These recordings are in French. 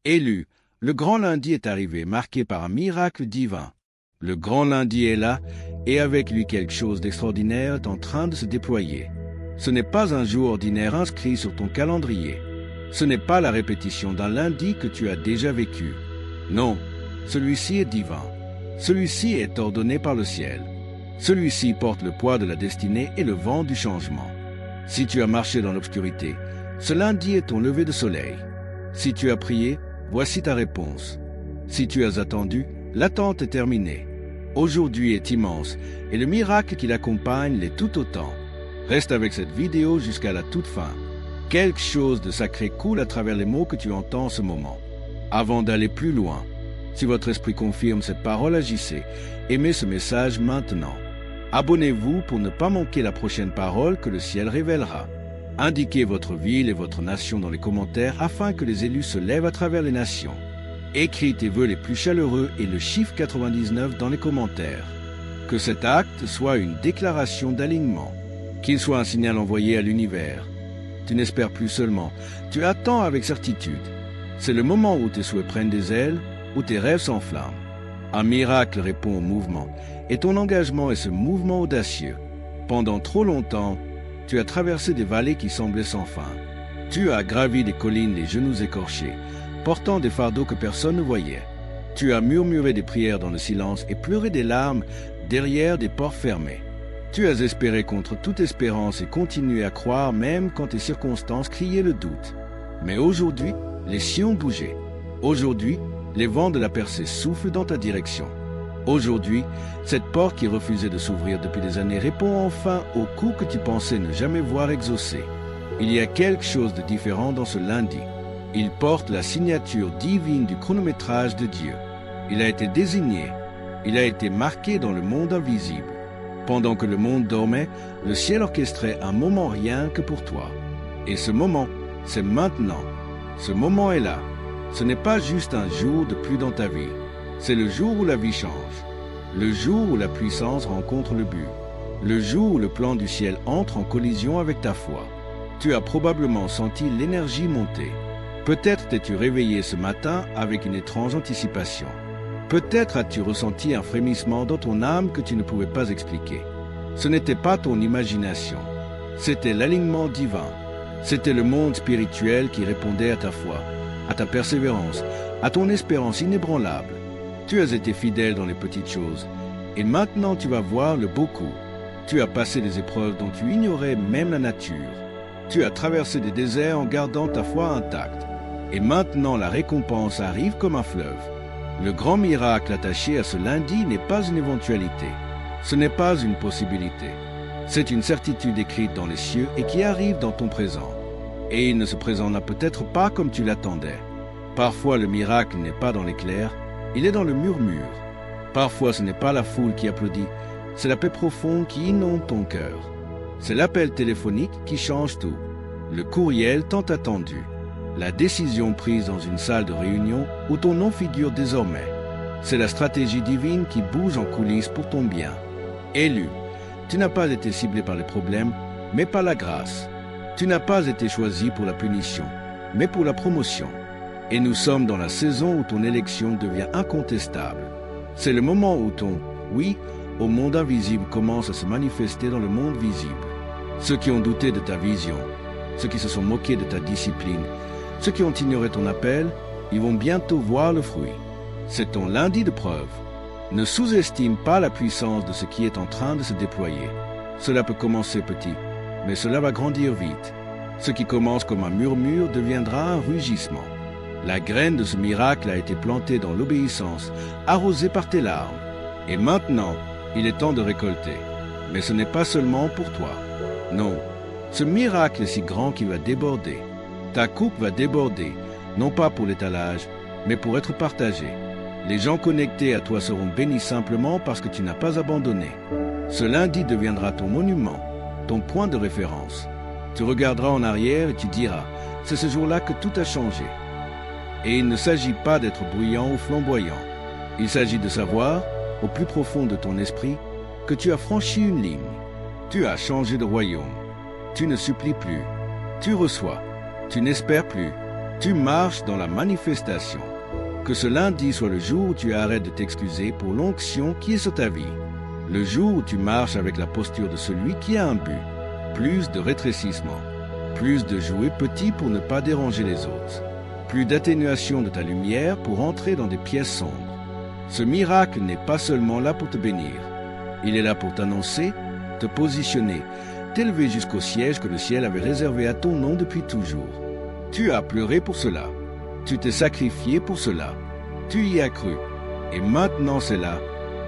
Élu, le grand lundi est arrivé, marqué par un miracle divin. Le grand lundi est là, et avec lui quelque chose d'extraordinaire est en train de se déployer. Ce n'est pas un jour ordinaire inscrit sur ton calendrier. Ce n'est pas la répétition d'un lundi que tu as déjà vécu. Non, celui-ci est divin. Celui-ci est ordonné par le ciel. Celui-ci porte le poids de la destinée et le vent du changement. Si tu as marché dans l'obscurité, ce lundi est ton lever de soleil. Si tu as prié, voici ta réponse. Si tu as attendu, l'attente est terminée. Aujourd'hui est immense, et le miracle qui l'accompagne l'est tout autant. Reste avec cette vidéo jusqu'à la toute fin. Quelque chose de sacré coule à travers les mots que tu entends en ce moment. Avant d'aller plus loin, si votre esprit confirme cette parole, agissez. Aimez ce message maintenant. Abonnez-vous pour ne pas manquer la prochaine parole que le ciel révélera. Indiquez votre ville et votre nation dans les commentaires afin que les élus se lèvent à travers les nations. Écris tes vœux les plus chaleureux et le chiffre 99 dans les commentaires. Que cet acte soit une déclaration d'alignement, qu'il soit un signal envoyé à l'univers. Tu n'espères plus seulement, tu attends avec certitude. C'est le moment où tes souhaits prennent des ailes, où tes rêves s'enflamment. Un miracle répond au mouvement, et ton engagement est ce mouvement audacieux. Pendant trop longtemps, tu as traversé des vallées qui semblaient sans fin. Tu as gravi des collines les genoux écorchés, portant des fardeaux que personne ne voyait. Tu as murmuré des prières dans le silence et pleuré des larmes derrière des portes fermées. Tu as espéré contre toute espérance et continué à croire même quand tes circonstances criaient le doute. Mais aujourd'hui, les cieux ont bougé. Aujourd'hui, les vents de la percée soufflent dans ta direction. Aujourd'hui, cette porte qui refusait de s'ouvrir depuis des années répond enfin au coup que tu pensais ne jamais voir exaucé. Il y a quelque chose de différent dans ce lundi. Il porte la signature divine du chronométrage de Dieu. Il a été désigné. Il a été marqué dans le monde invisible. Pendant que le monde dormait, le ciel orchestrait un moment rien que pour toi. Et ce moment, c'est maintenant. Ce moment est là. Ce n'est pas juste un jour de plus dans ta vie. C'est le jour où la vie change. Le jour où la puissance rencontre le but. Le jour où le plan du ciel entre en collision avec ta foi. Tu as probablement senti l'énergie monter. Peut-être t'es-tu réveillé ce matin avec une étrange anticipation. Peut-être as-tu ressenti un frémissement dans ton âme que tu ne pouvais pas expliquer. Ce n'était pas ton imagination. C'était l'alignement divin. C'était le monde spirituel qui répondait à ta foi, à ta persévérance, à ton espérance inébranlable. Tu as été fidèle dans les petites choses, et maintenant tu vas voir le beau coup. Tu as passé des épreuves dont tu ignorais même la nature. Tu as traversé des déserts en gardant ta foi intacte. Et maintenant la récompense arrive comme un fleuve. Le grand miracle attaché à ce lundi n'est pas une éventualité. Ce n'est pas une possibilité. C'est une certitude écrite dans les cieux et qui arrive dans ton présent. Et il ne se présentera peut-être pas comme tu l'attendais. Parfois le miracle n'est pas dans l'éclair, il est dans le murmure. Parfois ce n'est pas la foule qui applaudit, c'est la paix profonde qui inonde ton cœur. C'est l'appel téléphonique qui change tout. Le courriel tant attendu. La décision prise dans une salle de réunion où ton nom figure désormais. C'est la stratégie divine qui bouge en coulisses pour ton bien. Élu, tu n'as pas été ciblé par les problèmes, mais par la grâce. Tu n'as pas été choisi pour la punition, mais pour la promotion. Et nous sommes dans la saison où ton élection devient incontestable. C'est le moment où ton « oui » au monde invisible commence à se manifester dans le monde visible. Ceux qui ont douté de ta vision, ceux qui se sont moqués de ta discipline, ceux qui ont ignoré ton appel, ils vont bientôt voir le fruit. C'est ton lundi de preuve. Ne sous-estime pas la puissance de ce qui est en train de se déployer. Cela peut commencer petit, mais cela va grandir vite. Ce qui commence comme un murmure deviendra un rugissement. La graine de ce miracle a été plantée dans l'obéissance, arrosée par tes larmes. Et maintenant, il est temps de récolter. Mais ce n'est pas seulement pour toi. Non, ce miracle est si grand qu'il va déborder. Ta coupe va déborder, non pas pour l'étalage, mais pour être partagée. Les gens connectés à toi seront bénis simplement parce que tu n'as pas abandonné. Ce lundi deviendra ton monument, ton point de référence. Tu regarderas en arrière et tu diras, c'est ce jour-là que tout a changé. Et il ne s'agit pas d'être bruyant ou flamboyant. Il s'agit de savoir, au plus profond de ton esprit, que tu as franchi une ligne. Tu as changé de royaume. Tu ne supplies plus. Tu reçois. Tu n'espères plus. Tu marches dans la manifestation. Que ce lundi soit le jour où tu arrêtes de t'excuser pour l'onction qui est sur ta vie. Le jour où tu marches avec la posture de celui qui a un but. Plus de rétrécissement. Plus de jouer petit pour ne pas déranger les autres. Plus d'atténuation de ta lumière pour entrer dans des pièces sombres. Ce miracle n'est pas seulement là pour te bénir. Il est là pour t'annoncer, te positionner, t'élever jusqu'au siège que le ciel avait réservé à ton nom depuis toujours. Tu as pleuré pour cela. Tu t'es sacrifié pour cela. Tu y as cru. Et maintenant c'est là.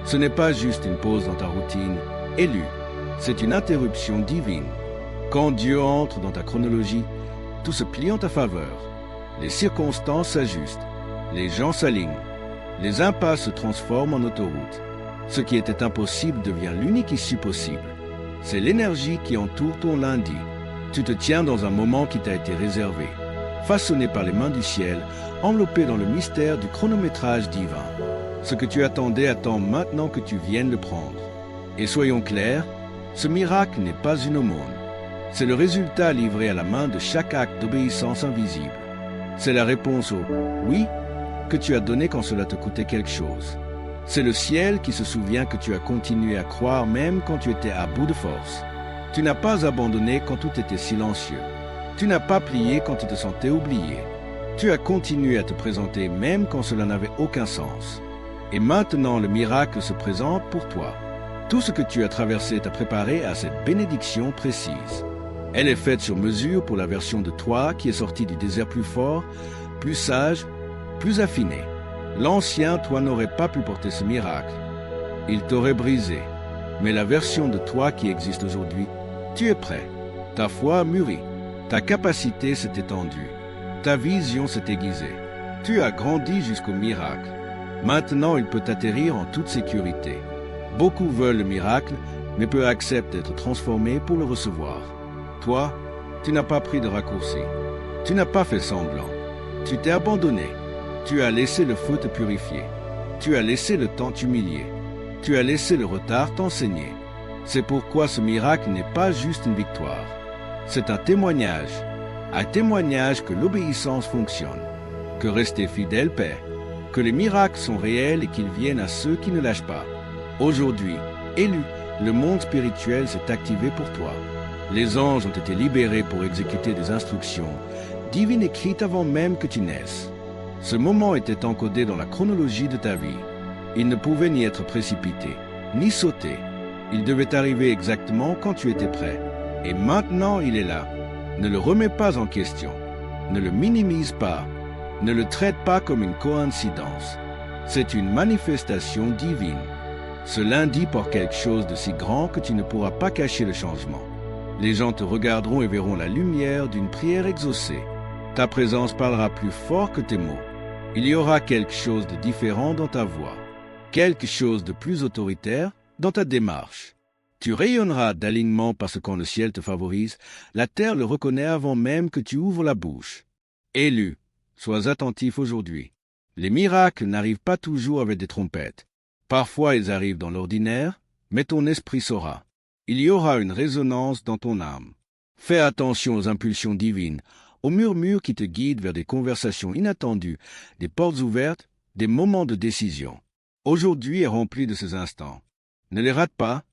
Ce n'est pas juste une pause dans ta routine élue. C'est une interruption divine. Quand Dieu entre dans ta chronologie, tout se plie en ta faveur. Les circonstances s'ajustent. Les gens s'alignent. Les impasses se transforment en autoroute. Ce qui était impossible devient l'unique issue possible. C'est l'énergie qui entoure ton lundi. Tu te tiens dans un moment qui t'a été réservé, façonné par les mains du ciel, enveloppé dans le mystère du chronométrage divin. Ce que tu attendais attend maintenant que tu viennes le prendre. Et soyons clairs, ce miracle n'est pas une aumône. C'est le résultat livré à la main de chaque acte d'obéissance invisible. C'est la réponse au « oui » que tu as donné quand cela te coûtait quelque chose. C'est le ciel qui se souvient que tu as continué à croire même quand tu étais à bout de force. Tu n'as pas abandonné quand tout était silencieux. Tu n'as pas plié quand tu te sentais oublié. Tu as continué à te présenter même quand cela n'avait aucun sens. Et maintenant le miracle se présente pour toi. Tout ce que tu as traversé t'a préparé à cette bénédiction précise. Elle est faite sur mesure pour la version de toi qui est sortie du désert plus fort, plus sage, plus affiné. L'ancien toi n'aurait pas pu porter ce miracle. Il t'aurait brisé. Mais la version de toi qui existe aujourd'hui, tu es prêt. Ta foi a mûri. Ta capacité s'est étendue. Ta vision s'est aiguisée. Tu as grandi jusqu'au miracle. Maintenant, il peut atterrir en toute sécurité. Beaucoup veulent le miracle, mais peu acceptent d'être transformés pour le recevoir. Toi, tu n'as pas pris de raccourci. Tu n'as pas fait semblant. Tu t'es abandonné. Tu as laissé le feu te purifier. Tu as laissé le temps t'humilier. Tu as laissé le retard t'enseigner. C'est pourquoi ce miracle n'est pas juste une victoire. C'est un témoignage que l'obéissance fonctionne, que rester fidèle paie, que les miracles sont réels et qu'ils viennent à ceux qui ne lâchent pas. Aujourd'hui, élu, le monde spirituel s'est activé pour toi. Les anges ont été libérés pour exécuter des instructions divines écrites avant même que tu naisses. Ce moment était encodé dans la chronologie de ta vie. Il ne pouvait ni être précipité, ni sauté. Il devait arriver exactement quand tu étais prêt. Et maintenant, il est là. Ne le remets pas en question. Ne le minimise pas. Ne le traite pas comme une coïncidence. C'est une manifestation divine. Ce lundi porte quelque chose de si grand que tu ne pourras pas cacher le changement. Les gens te regarderont et verront la lumière d'une prière exaucée. Ta présence parlera plus fort que tes mots. Il y aura quelque chose de différent dans ta voix. Quelque chose de plus autoritaire dans ta démarche. Tu rayonneras d'alignement parce que quand le ciel te favorise, la terre le reconnaît avant même que tu ouvres la bouche. Élu, sois attentif aujourd'hui. Les miracles n'arrivent pas toujours avec des trompettes. Parfois ils arrivent dans l'ordinaire, mais ton esprit saura. Il y aura une résonance dans ton âme. Fais attention aux impulsions divines, aux murmures qui te guident vers des conversations inattendues, des portes ouvertes, des moments de décision. Aujourd'hui est rempli de ces instants. Ne les rate pas.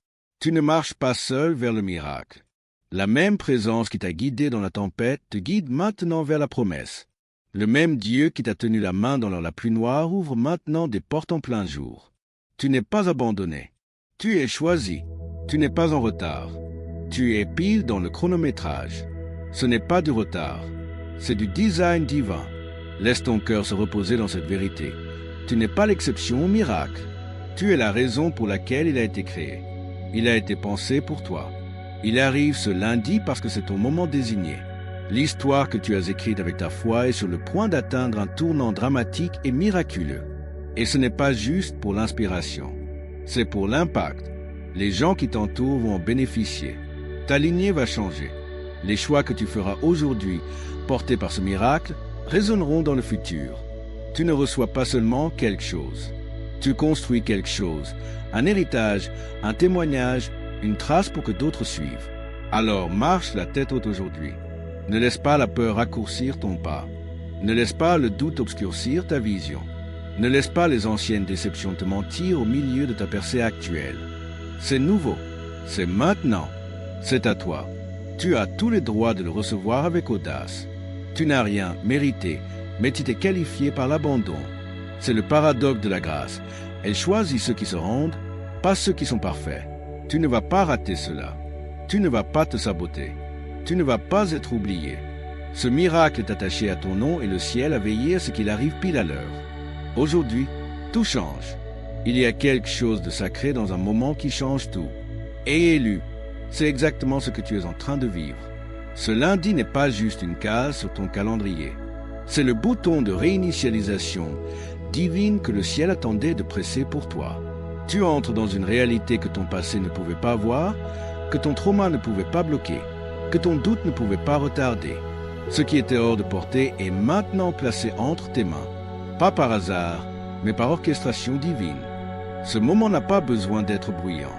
Tu ne marches pas seul vers le miracle. La même présence qui t'a guidé dans la tempête te guide maintenant vers la promesse. Le même Dieu qui t'a tenu la main dans la pluie noire ouvre maintenant des portes en plein jour. Tu n'es pas abandonné. Tu es choisi. Tu n'es pas en retard. Tu es pile dans le chronométrage. Ce n'est pas du retard. C'est du design divin. Laisse ton cœur se reposer dans cette vérité. Tu n'es pas l'exception au miracle. Tu es la raison pour laquelle il a été créé. Il a été pensé pour toi. Il arrive ce lundi parce que c'est ton moment désigné. L'histoire que tu as écrite avec ta foi est sur le point d'atteindre un tournant dramatique et miraculeux. Et ce n'est pas juste pour l'inspiration. C'est pour l'impact. Les gens qui t'entourent vont en bénéficier. Ta lignée va changer. Les choix que tu feras aujourd'hui, portés par ce miracle, résonneront dans le futur. Tu ne reçois pas seulement quelque chose. Tu construis quelque chose, un héritage, un témoignage, une trace pour que d'autres suivent. Alors marche la tête haute aujourd'hui. Ne laisse pas la peur raccourcir ton pas. Ne laisse pas le doute obscurcir ta vision. Ne laisse pas les anciennes déceptions te mentir au milieu de ta percée actuelle. C'est nouveau. C'est maintenant. C'est à toi. Tu as tous les droits de le recevoir avec audace. Tu n'as rien mérité, mais tu t'es qualifié par l'abandon. C'est le paradoxe de la grâce. Elle choisit ceux qui se rendent, pas ceux qui sont parfaits. Tu ne vas pas rater cela. Tu ne vas pas te saboter. Tu ne vas pas être oublié. Ce miracle est attaché à ton nom et le ciel a veillé à ce qu'il arrive pile à l'heure. Aujourd'hui, tout change. Il y a quelque chose de sacré dans un moment qui change tout. Et élu, c'est exactement ce que tu es en train de vivre. Ce lundi n'est pas juste une case sur ton calendrier. C'est le bouton de réinitialisation divine que le ciel attendait de presser pour toi. Tu entres dans une réalité que ton passé ne pouvait pas voir, que ton trauma ne pouvait pas bloquer, que ton doute ne pouvait pas retarder. Ce qui était hors de portée est maintenant placé entre tes mains. Pas par hasard, mais par orchestration divine. Ce moment n'a pas besoin d'être bruyant.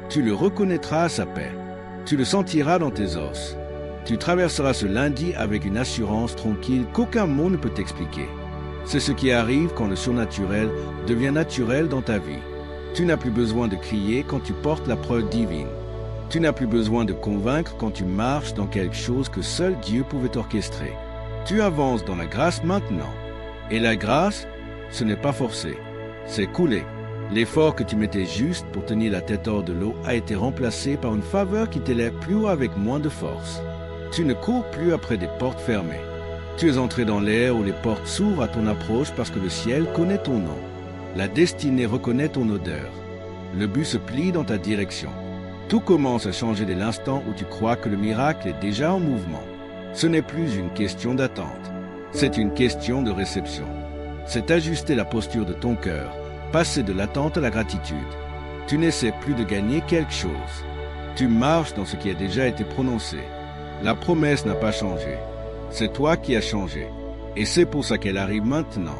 Tu le reconnaîtras à sa paix. Tu le sentiras dans tes os. Tu traverseras ce lundi avec une assurance tranquille qu'aucun mot ne peut t'expliquer. C'est ce qui arrive quand le surnaturel devient naturel dans ta vie. Tu n'as plus besoin de crier quand tu portes la preuve divine. Tu n'as plus besoin de convaincre quand tu marches dans quelque chose que seul Dieu pouvait orchestrer. Tu avances dans la grâce maintenant. Et la grâce, ce n'est pas forcé, c'est coulé. L'effort que tu mettais juste pour tenir la tête hors de l'eau a été remplacé par une faveur qui t'élève plus haut avec moins de force. Tu ne cours plus après des portes fermées. Tu es entré dans l'ère où les portes s'ouvrent à ton approche parce que le ciel connaît ton nom. La destinée reconnaît ton odeur. Le but se plie dans ta direction. Tout commence à changer dès l'instant où tu crois que le miracle est déjà en mouvement. Ce n'est plus une question d'attente. C'est une question de réception. C'est ajuster la posture de ton cœur, passer de l'attente à la gratitude. Tu n'essaies plus de gagner quelque chose. Tu marches dans ce qui a déjà été prononcé. La promesse n'a pas changé. C'est toi qui as changé. Et c'est pour ça qu'elle arrive maintenant.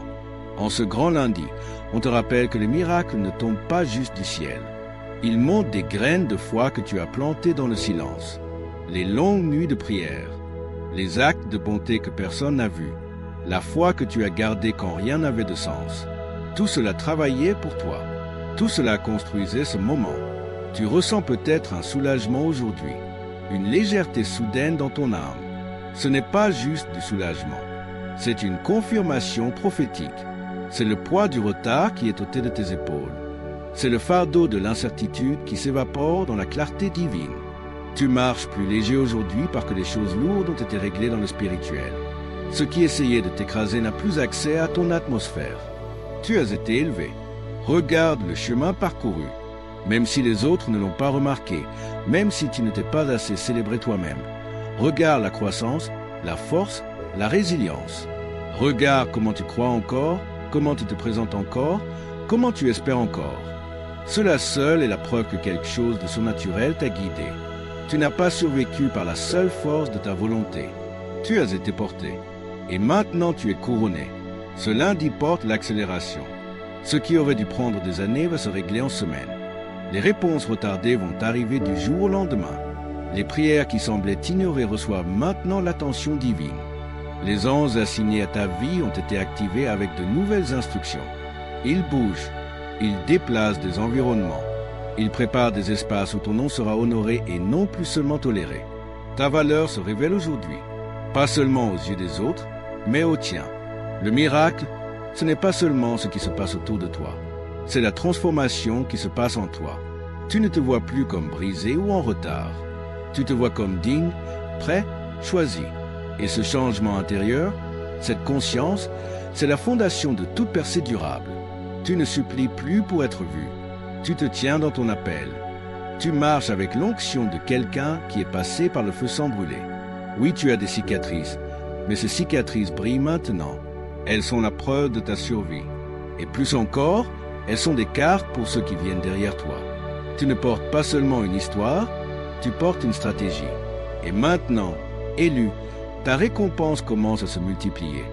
En ce grand lundi, on te rappelle que les miracles ne tombent pas juste du ciel. Ils montent des graines de foi que tu as plantées dans le silence. Les longues nuits de prière. Les actes de bonté que personne n'a vus, la foi que tu as gardée quand rien n'avait de sens. Tout cela travaillait pour toi. Tout cela construisait ce moment. Tu ressens peut-être un soulagement aujourd'hui, une légèreté soudaine dans ton âme. Ce n'est pas juste du soulagement, c'est une confirmation prophétique. C'est le poids du retard qui est ôté de tes épaules. C'est le fardeau de l'incertitude qui s'évapore dans la clarté divine. Tu marches plus léger aujourd'hui parce que les choses lourdes ont été réglées dans le spirituel. Ce qui essayait de t'écraser n'a plus accès à ton atmosphère. Tu as été élevé. Regarde le chemin parcouru. Même si les autres ne l'ont pas remarqué, même si tu ne t'es pas assez célébré toi-même. Regarde la croissance, la force, la résilience. Regarde comment tu crois encore, comment tu te présentes encore, comment tu espères encore. Cela seul est la preuve que quelque chose de surnaturel t'a guidé. Tu n'as pas survécu par la seule force de ta volonté. Tu as été porté. Et maintenant tu es couronné. Ce lundi porte l'accélération. Ce qui aurait dû prendre des années va se régler en semaines. Les réponses retardées vont arriver du jour au lendemain. Les prières qui semblaient t'ignorer reçoivent maintenant l'attention divine. Les anges assignés à ta vie ont été activés avec de nouvelles instructions. Ils bougent. Ils déplacent des environnements. Il prépare des espaces où ton nom sera honoré et non plus seulement toléré. Ta valeur se révèle aujourd'hui, pas seulement aux yeux des autres, mais aux tiens. Le miracle, ce n'est pas seulement ce qui se passe autour de toi, c'est la transformation qui se passe en toi. Tu ne te vois plus comme brisé ou en retard. Tu te vois comme digne, prêt, choisi. Et ce changement intérieur, cette conscience, c'est la fondation de toute percée durable. Tu ne supplies plus pour être vu. Tu te tiens dans ton appel. Tu marches avec l'onction de quelqu'un qui est passé par le feu sans brûler. Oui, tu as des cicatrices, mais ces cicatrices brillent maintenant. Elles sont la preuve de ta survie. Et plus encore, elles sont des cartes pour ceux qui viennent derrière toi. Tu ne portes pas seulement une histoire, tu portes une stratégie. Et maintenant, élu, ta récompense commence à se multiplier.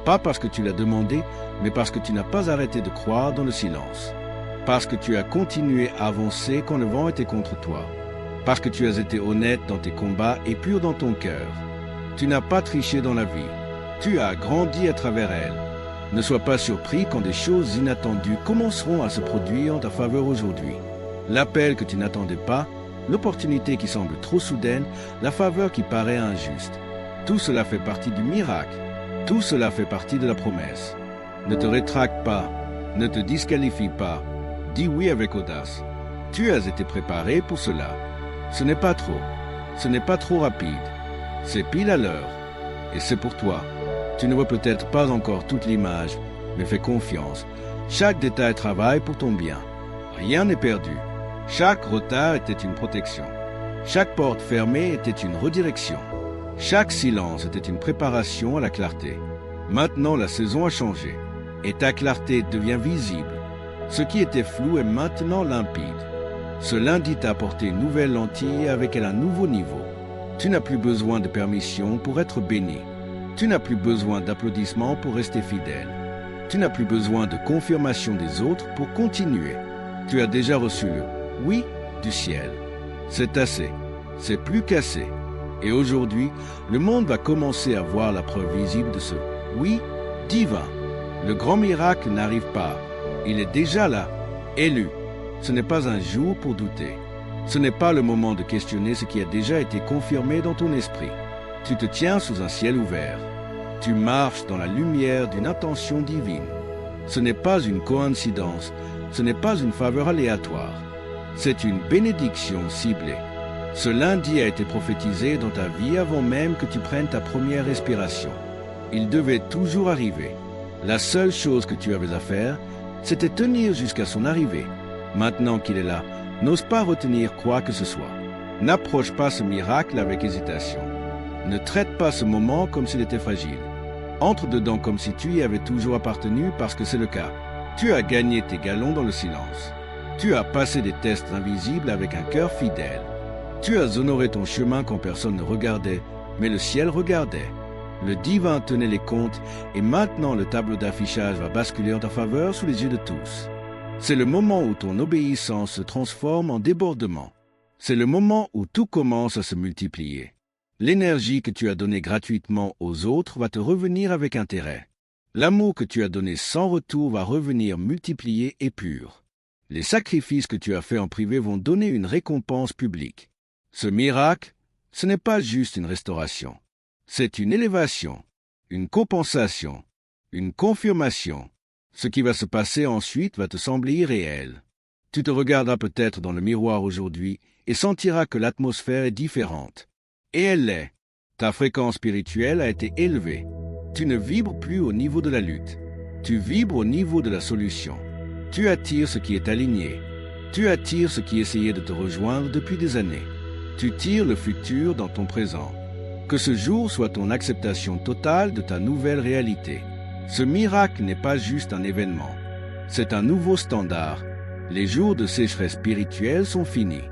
Pas parce que tu l'as demandé, mais parce que tu n'as pas arrêté de croire dans le silence. Parce que tu as continué à avancer quand le vent était contre toi. Parce que tu as été honnête dans tes combats et pur dans ton cœur. Tu n'as pas triché dans la vie. Tu as grandi à travers elle. Ne sois pas surpris quand des choses inattendues commenceront à se produire en ta faveur aujourd'hui. L'appel que tu n'attendais pas, l'opportunité qui semble trop soudaine, la faveur qui paraît injuste. Tout cela fait partie du miracle. Tout cela fait partie de la promesse. Ne te rétracte pas, ne te disqualifie pas. Dis oui avec audace. Tu as été préparé pour cela. Ce n'est pas trop. Ce n'est pas trop rapide. C'est pile à l'heure. Et c'est pour toi. Tu ne vois peut-être pas encore toute l'image, mais fais confiance. Chaque détail travaille pour ton bien. Rien n'est perdu. Chaque retard était une protection. Chaque porte fermée était une redirection. Chaque silence était une préparation à la clarté. Maintenant, la saison a changé, et ta clarté devient visible. Ce qui était flou est maintenant limpide. Ce lundi t'a apporté une nouvelle lentille avec elle un nouveau niveau. Tu n'as plus besoin de permission pour être béni. Tu n'as plus besoin d'applaudissements pour rester fidèle. Tu n'as plus besoin de confirmation des autres pour continuer. Tu as déjà reçu le « oui » du ciel. C'est assez. C'est plus qu'assez. Et aujourd'hui, le monde va commencer à voir la preuve visible de ce « oui » divin. Le grand miracle n'arrive pas. Il est déjà là, élu. Ce n'est pas un jour pour douter. Ce n'est pas le moment de questionner ce qui a déjà été confirmé dans ton esprit. Tu te tiens sous un ciel ouvert. Tu marches dans la lumière d'une intention divine. Ce n'est pas une coïncidence, ce n'est pas une faveur aléatoire. C'est une bénédiction ciblée. Ce lundi a été prophétisé dans ta vie avant même que tu prennes ta première respiration. Il devait toujours arriver. La seule chose que tu avais à faire, c'était tenir jusqu'à son arrivée. Maintenant qu'il est là, n'ose pas retenir quoi que ce soit. N'approche pas ce miracle avec hésitation. Ne traite pas ce moment comme s'il était fragile. Entre dedans comme si tu y avais toujours appartenu parce que c'est le cas. Tu as gagné tes galons dans le silence. Tu as passé des tests invisibles avec un cœur fidèle. Tu as honoré ton chemin quand personne ne regardait, mais le ciel regardait. Le divin tenait les comptes et maintenant le tableau d'affichage va basculer en ta faveur sous les yeux de tous. C'est le moment où ton obéissance se transforme en débordement. C'est le moment où tout commence à se multiplier. L'énergie que tu as donnée gratuitement aux autres va te revenir avec intérêt. L'amour que tu as donné sans retour va revenir multiplié et pur. Les sacrifices que tu as faits en privé vont donner une récompense publique. Ce miracle, ce n'est pas juste une restauration. C'est une élévation, une compensation, une confirmation. Ce qui va se passer ensuite va te sembler irréel. Tu te regarderas peut-être dans le miroir aujourd'hui et sentiras que l'atmosphère est différente. Et elle l'est. Ta fréquence spirituelle a été élevée. Tu ne vibres plus au niveau de la lutte. Tu vibres au niveau de la solution. Tu attires ce qui est aligné. Tu attires ce qui essayait de te rejoindre depuis des années. Tu tires le futur dans ton présent. Que ce jour soit ton acceptation totale de ta nouvelle réalité. Ce miracle n'est pas juste un événement. C'est un nouveau standard. Les jours de sécheresse spirituelle sont finis.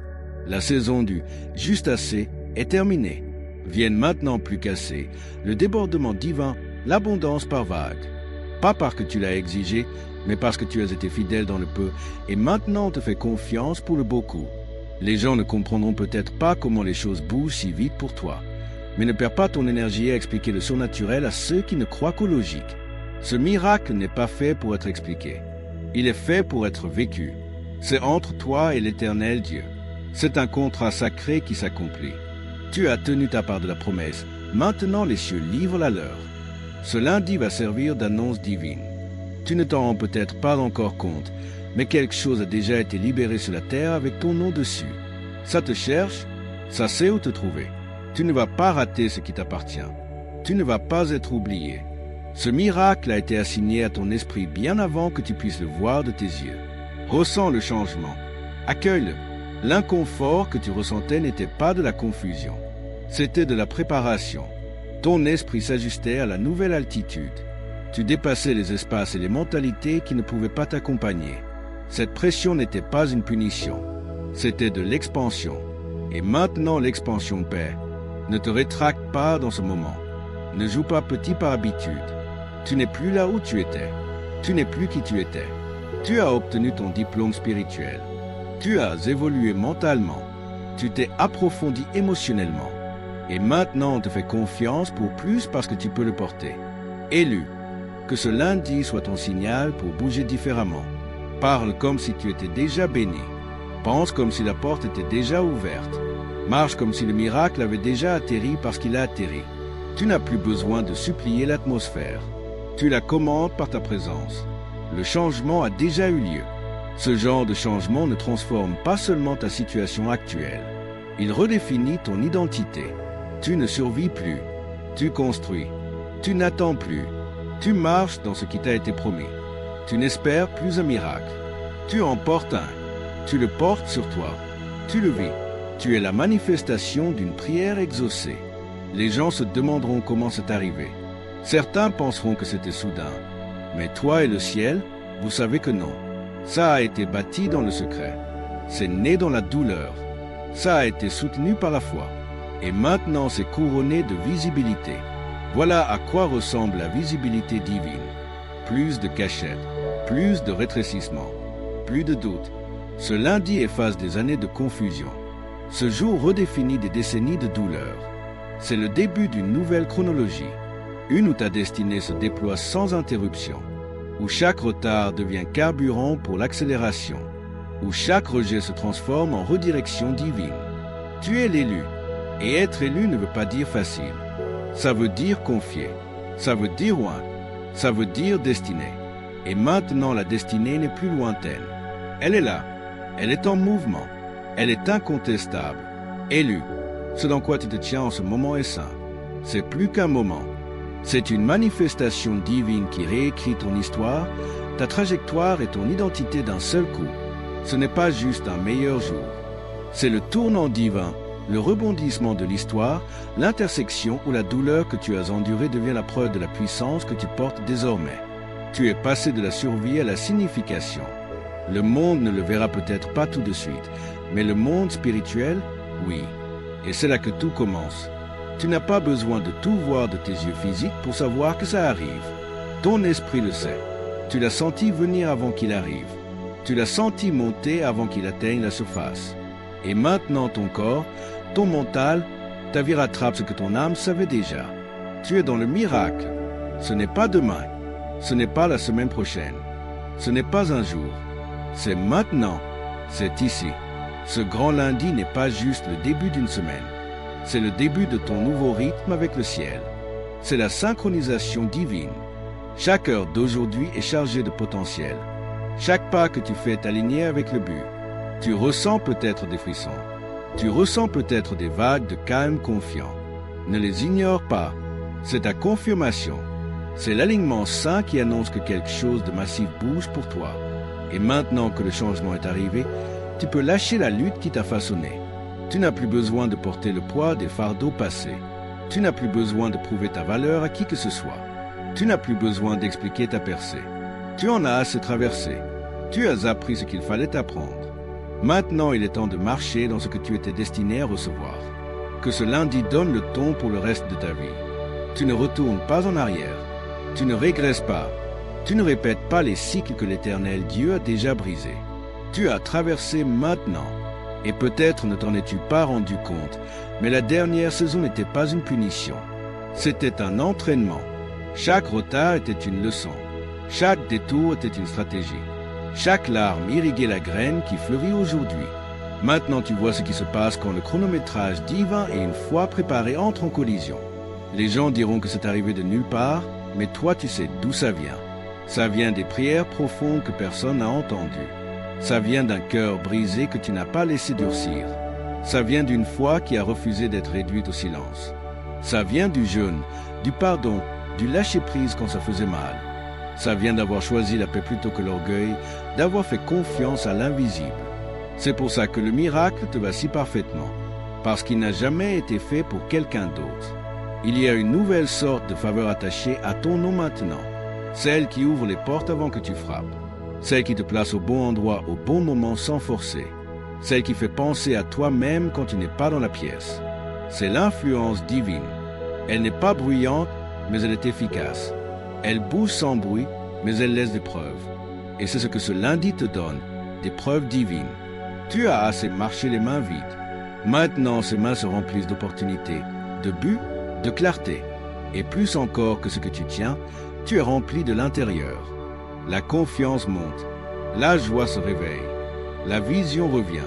La saison du « juste assez » est terminée. Viennent maintenant plus qu'assez le débordement divin, l'abondance par vagues. Pas parce que tu l'as exigé, mais parce que tu as été fidèle dans le peu et maintenant on te fait confiance pour le beaucoup. Les gens ne comprendront peut-être pas comment les choses bougent si vite pour toi. Mais ne perds pas ton énergie à expliquer le surnaturel à ceux qui ne croient qu'au logique. Ce miracle n'est pas fait pour être expliqué. Il est fait pour être vécu. C'est entre toi et l'Éternel Dieu. C'est un contrat sacré qui s'accomplit. Tu as tenu ta part de la promesse. Maintenant les cieux livrent la leur. Ce lundi va servir d'annonce divine. Tu ne t'en rends peut-être pas encore compte, mais quelque chose a déjà été libéré sur la terre avec ton nom dessus. Ça te cherche, ça sait où te trouver. Tu ne vas pas rater ce qui t'appartient. Tu ne vas pas être oublié. Ce miracle a été assigné à ton esprit bien avant que tu puisses le voir de tes yeux. Ressens le changement. Accueille-le. L'inconfort que tu ressentais n'était pas de la confusion. C'était de la préparation. Ton esprit s'ajustait à la nouvelle altitude. Tu dépassais les espaces et les mentalités qui ne pouvaient pas t'accompagner. Cette pression n'était pas une punition. C'était de l'expansion. Et maintenant l'expansion paie. Ne te rétracte pas dans ce moment. Ne joue pas petit par habitude. Tu n'es plus là où tu étais. Tu n'es plus qui tu étais. Tu as obtenu ton diplôme spirituel. Tu as évolué mentalement. Tu t'es approfondi émotionnellement. Et maintenant on te fait confiance pour plus parce que tu peux le porter. Élu, que ce lundi soit ton signal pour bouger différemment. Parle comme si tu étais déjà béni. Pense comme si la porte était déjà ouverte. Marche comme si le miracle avait déjà atterri parce qu'il a atterri. Tu n'as plus besoin de supplier l'atmosphère. Tu la commandes par ta présence. Le changement a déjà eu lieu. Ce genre de changement ne transforme pas seulement ta situation actuelle. Il redéfinit ton identité. Tu ne survis plus. Tu construis. Tu n'attends plus. Tu marches dans ce qui t'a été promis. Tu n'espères plus un miracle. Tu en portes un. Tu le portes sur toi. Tu le vis. Tu es la manifestation d'une prière exaucée. Les gens se demanderont comment c'est arrivé. Certains penseront que c'était soudain. Mais toi et le ciel, vous savez que non. Ça a été bâti dans le secret. C'est né dans la douleur. Ça a été soutenu par la foi. Et maintenant c'est couronné de visibilité. Voilà à quoi ressemble la visibilité divine. Plus de cachette, plus de rétrécissement, plus de doute. Ce lundi efface des années de confusion. Ce jour redéfinit des décennies de douleur. C'est le début d'une nouvelle chronologie, une où ta destinée se déploie sans interruption, où chaque retard devient carburant pour l'accélération, où chaque rejet se transforme en redirection divine. Tu es l'élu, et être élu ne veut pas dire facile. Ça veut dire confier, ça veut dire loin, ça veut dire destinée. Et maintenant la destinée n'est plus lointaine. Elle est là, elle est en mouvement, elle est incontestable. Élu, ce dans quoi tu te tiens en ce moment est saint. C'est plus qu'un moment. C'est une manifestation divine qui réécrit ton histoire, ta trajectoire et ton identité d'un seul coup. Ce n'est pas juste un meilleur jour. C'est le tournant divin, le rebondissement de l'histoire, l'intersection où la douleur que tu as endurée devient la preuve de la puissance que tu portes désormais. Tu es passé de la survie à la signification. Le monde ne le verra peut-être pas tout de suite, mais le monde spirituel, oui. Et c'est là que tout commence. Tu n'as pas besoin de tout voir de tes yeux physiques pour savoir que ça arrive. Ton esprit le sait. Tu l'as senti venir avant qu'il arrive. Tu l'as senti monter avant qu'il atteigne la surface. Et maintenant ton corps, ton mental, ta vie rattrape ce que ton âme savait déjà. Tu es dans le miracle. Ce n'est pas demain. Ce n'est pas la semaine prochaine. Ce n'est pas un jour. C'est maintenant. C'est ici. Ce grand lundi n'est pas juste le début d'une semaine. C'est le début de ton nouveau rythme avec le ciel. C'est la synchronisation divine. Chaque heure d'aujourd'hui est chargée de potentiel. Chaque pas que tu fais est aligné avec le but. Tu ressens peut-être des frissons. Tu ressens peut-être des vagues de calme confiant. Ne les ignore pas. C'est ta confirmation. C'est l'alignement sain qui annonce que quelque chose de massif bouge pour toi. Et maintenant que le changement est arrivé, tu peux lâcher la lutte qui t'a façonné. Tu n'as plus besoin de porter le poids des fardeaux passés. Tu n'as plus besoin de prouver ta valeur à qui que ce soit. Tu n'as plus besoin d'expliquer ta percée. Tu en as assez traversé. Tu as appris ce qu'il fallait apprendre. Maintenant, il est temps de marcher dans ce que tu étais destiné à recevoir. Que ce lundi donne le ton pour le reste de ta vie. Tu ne retournes pas en arrière. Tu ne régresses pas. Tu ne répètes pas les cycles que l'Éternel Dieu a déjà brisés. Tu as traversé maintenant. Et peut-être ne t'en es-tu pas rendu compte, mais la dernière saison n'était pas une punition. C'était un entraînement. Chaque retard était une leçon. Chaque détour était une stratégie. Chaque larme irriguait la graine qui fleurit aujourd'hui. Maintenant tu vois ce qui se passe quand le chronométrage divin et une foi préparée entrent en collision. Les gens diront que c'est arrivé de nulle part, mais toi tu sais d'où ça vient. Ça vient des prières profondes que personne n'a entendues. Ça vient d'un cœur brisé que tu n'as pas laissé durcir. Ça vient d'une foi qui a refusé d'être réduite au silence. Ça vient du jeûne, du pardon, du lâcher-prise quand ça faisait mal. Ça vient d'avoir choisi la paix plutôt que l'orgueil, d'avoir fait confiance à l'invisible. C'est pour ça que le miracle te va si parfaitement, parce qu'il n'a jamais été fait pour quelqu'un d'autre. Il y a une nouvelle sorte de faveur attachée à ton nom maintenant, celle qui ouvre les portes avant que tu frappes. Celle qui te place au bon endroit au bon moment sans forcer. Celle qui fait penser à toi-même quand tu n'es pas dans la pièce. C'est l'influence divine. Elle n'est pas bruyante, mais elle est efficace. Elle bouge sans bruit, mais elle laisse des preuves. Et c'est ce que ce lundi te donne, des preuves divines. Tu as assez marché les mains vides. Maintenant, ces mains se remplissent d'opportunités, de buts, de clarté. Et plus encore que ce que tu tiens, tu es rempli de l'intérieur. La confiance monte, la joie se réveille, la vision revient.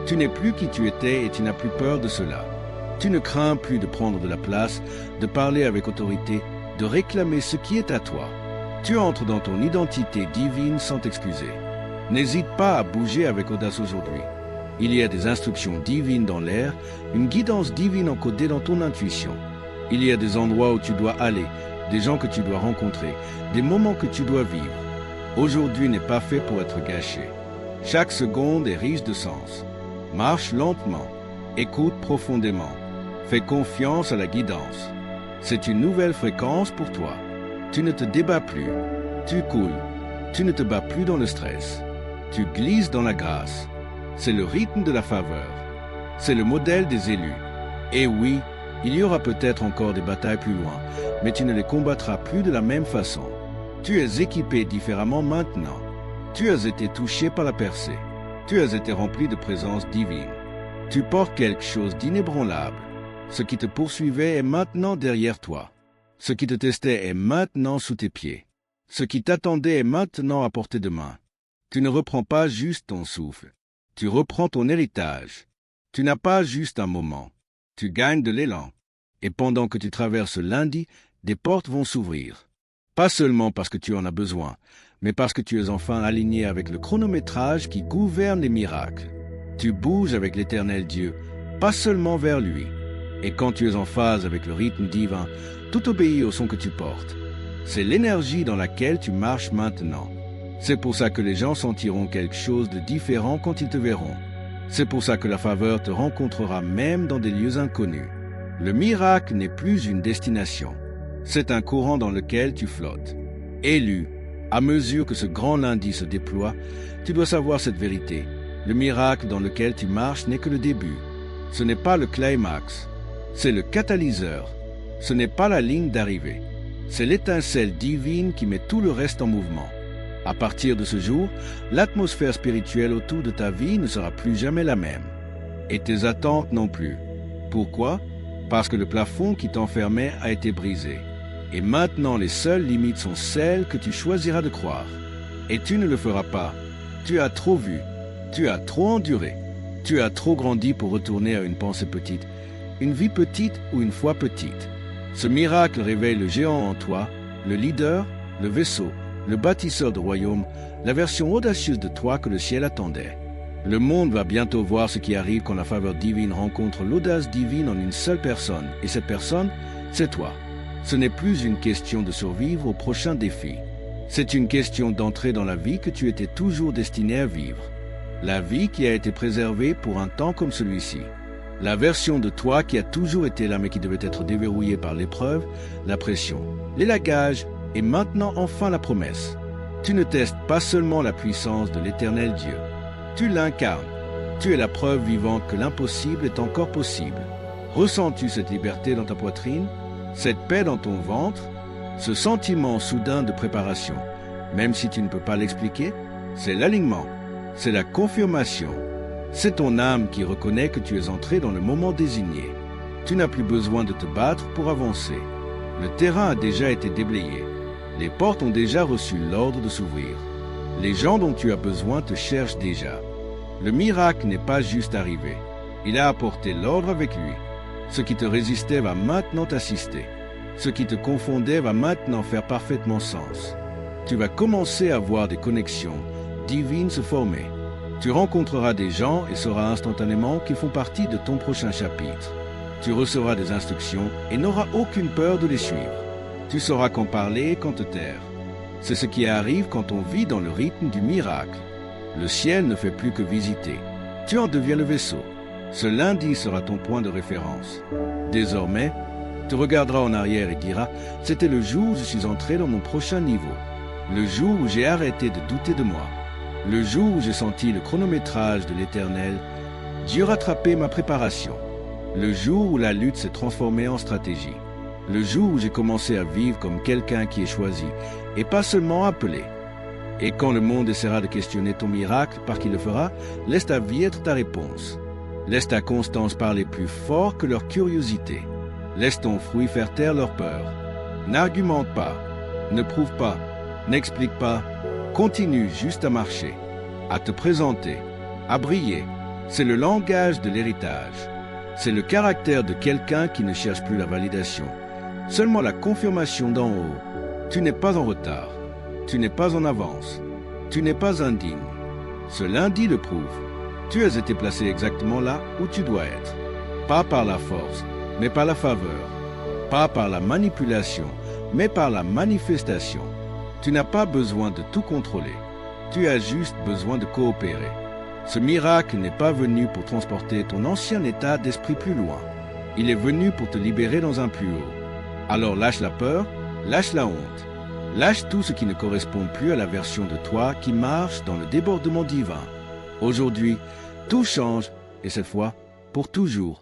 Tu n'es plus qui tu étais et tu n'as plus peur de cela. Tu ne crains plus de prendre de la place, de parler avec autorité, de réclamer ce qui est à toi. Tu entres dans ton identité divine sans t'excuser. N'hésite pas à bouger avec audace aujourd'hui. Il y a des instructions divines dans l'air, une guidance divine encodée dans ton intuition. Il y a des endroits où tu dois aller, des gens que tu dois rencontrer, des moments que tu dois vivre. Aujourd'hui n'est pas fait pour être gâché. Chaque seconde est riche de sens. Marche lentement, écoute profondément, fais confiance à la guidance. C'est une nouvelle fréquence pour toi. Tu ne te débats plus, tu coules, tu ne te bats plus dans le stress. Tu glisses dans la grâce. C'est le rythme de la faveur. C'est le modèle des élus. Et oui, il y aura peut-être encore des batailles plus loin, mais tu ne les combattras plus de la même façon. Tu es équipé différemment maintenant. Tu as été touché par la percée. Tu as été rempli de présence divine. Tu portes quelque chose d'inébranlable. Ce qui te poursuivait est maintenant derrière toi. Ce qui te testait est maintenant sous tes pieds. Ce qui t'attendait est maintenant à portée de main. Tu ne reprends pas juste ton souffle. Tu reprends ton héritage. Tu n'as pas juste un moment. Tu gagnes de l'élan. Et pendant que tu traverses lundi, des portes vont s'ouvrir. Pas seulement parce que tu en as besoin, mais parce que tu es enfin aligné avec le chronométrage qui gouverne les miracles. Tu bouges avec l'Éternel Dieu, pas seulement vers lui. Et quand tu es en phase avec le rythme divin, tout obéit au son que tu portes. C'est l'énergie dans laquelle tu marches maintenant. C'est pour ça que les gens sentiront quelque chose de différent quand ils te verront. C'est pour ça que la faveur te rencontrera même dans des lieux inconnus. Le miracle n'est plus une destination. C'est un courant dans lequel tu flottes. Élu, à mesure que ce grand lundi se déploie, tu dois savoir cette vérité. Le miracle dans lequel tu marches n'est que le début. Ce n'est pas le climax. C'est le catalyseur. Ce n'est pas la ligne d'arrivée. C'est l'étincelle divine qui met tout le reste en mouvement. À partir de ce jour, l'atmosphère spirituelle autour de ta vie ne sera plus jamais la même. Et tes attentes non plus. Pourquoi? Parce que le plafond qui t'enfermait a été brisé. Et maintenant, les seules limites sont celles que tu choisiras de croire. Et tu ne le feras pas. Tu as trop vu. Tu as trop enduré. Tu as trop grandi pour retourner à une pensée petite, une vie petite ou une foi petite. Ce miracle réveille le géant en toi, le leader, le vaisseau, le bâtisseur de royaume, la version audacieuse de toi que le ciel attendait. Le monde va bientôt voir ce qui arrive quand la faveur divine rencontre l'audace divine en une seule personne. Et cette personne, c'est toi. Ce n'est plus une question de survivre au prochain défi. C'est une question d'entrer dans la vie que tu étais toujours destiné à vivre. La vie qui a été préservée pour un temps comme celui-ci. La version de toi qui a toujours été là mais qui devait être déverrouillée par l'épreuve, la pression, l'élagage et maintenant enfin la promesse. Tu ne testes pas seulement la puissance de l'Éternel Dieu. Tu l'incarnes. Tu es la preuve vivante que l'impossible est encore possible. Ressens-tu cette liberté dans ta poitrine, cette paix dans ton ventre, ce sentiment soudain de préparation? Même si tu ne peux pas l'expliquer, c'est l'alignement, c'est la confirmation. C'est ton âme qui reconnaît que tu es entré dans le moment désigné. Tu n'as plus besoin de te battre pour avancer. Le terrain a déjà été déblayé. Les portes ont déjà reçu l'ordre de s'ouvrir. Les gens dont tu as besoin te cherchent déjà. Le miracle n'est pas juste arrivé. Il a apporté l'ordre avec lui. Ce qui te résistait va maintenant t'assister. Ce qui te confondait va maintenant faire parfaitement sens. Tu vas commencer à voir des connexions divines se former. Tu rencontreras des gens et sauras instantanément qu'ils font partie de ton prochain chapitre. Tu recevras des instructions et n'auras aucune peur de les suivre. Tu sauras quand parler et quand te taire. C'est ce qui arrive quand on vit dans le rythme du miracle. Le ciel ne fait plus que visiter. Tu en deviens le vaisseau. Ce lundi sera ton point de référence. Désormais, tu regarderas en arrière et diras « C'était le jour où je suis entré dans mon prochain niveau. Le jour où j'ai arrêté de douter de moi. Le jour où j'ai senti le chronométrage de l'Éternel, Dieu rattrapait ma préparation. Le jour où la lutte s'est transformée en stratégie. Le jour où j'ai commencé à vivre comme quelqu'un qui est choisi et pas seulement appelé. Et quand le monde essaiera de questionner ton miracle par qui le fera, laisse ta vie être ta réponse. Laisse ta constance parler plus fort que leur curiosité. Laisse ton fruit faire taire leur peur. N'argumente pas, ne prouve pas, n'explique pas. Continue juste à marcher, à te présenter, à briller. C'est le langage de l'héritage. C'est le caractère de quelqu'un qui ne cherche plus la validation, seulement la confirmation d'en haut. Tu n'es pas en retard, tu n'es pas en avance, tu n'es pas indigne. Ce lundi le prouve. Tu as été placé exactement là où tu dois être. Pas par la force, mais par la faveur. Pas par la manipulation, mais par la manifestation. Tu n'as pas besoin de tout contrôler. Tu as juste besoin de coopérer. Ce miracle n'est pas venu pour transporter ton ancien état d'esprit plus loin. Il est venu pour te libérer dans un plus haut. Alors lâche la peur, lâche la honte. Lâche tout ce qui ne correspond plus à la version de toi qui marche dans le débordement divin. Aujourd'hui, tout change, et cette fois, pour toujours.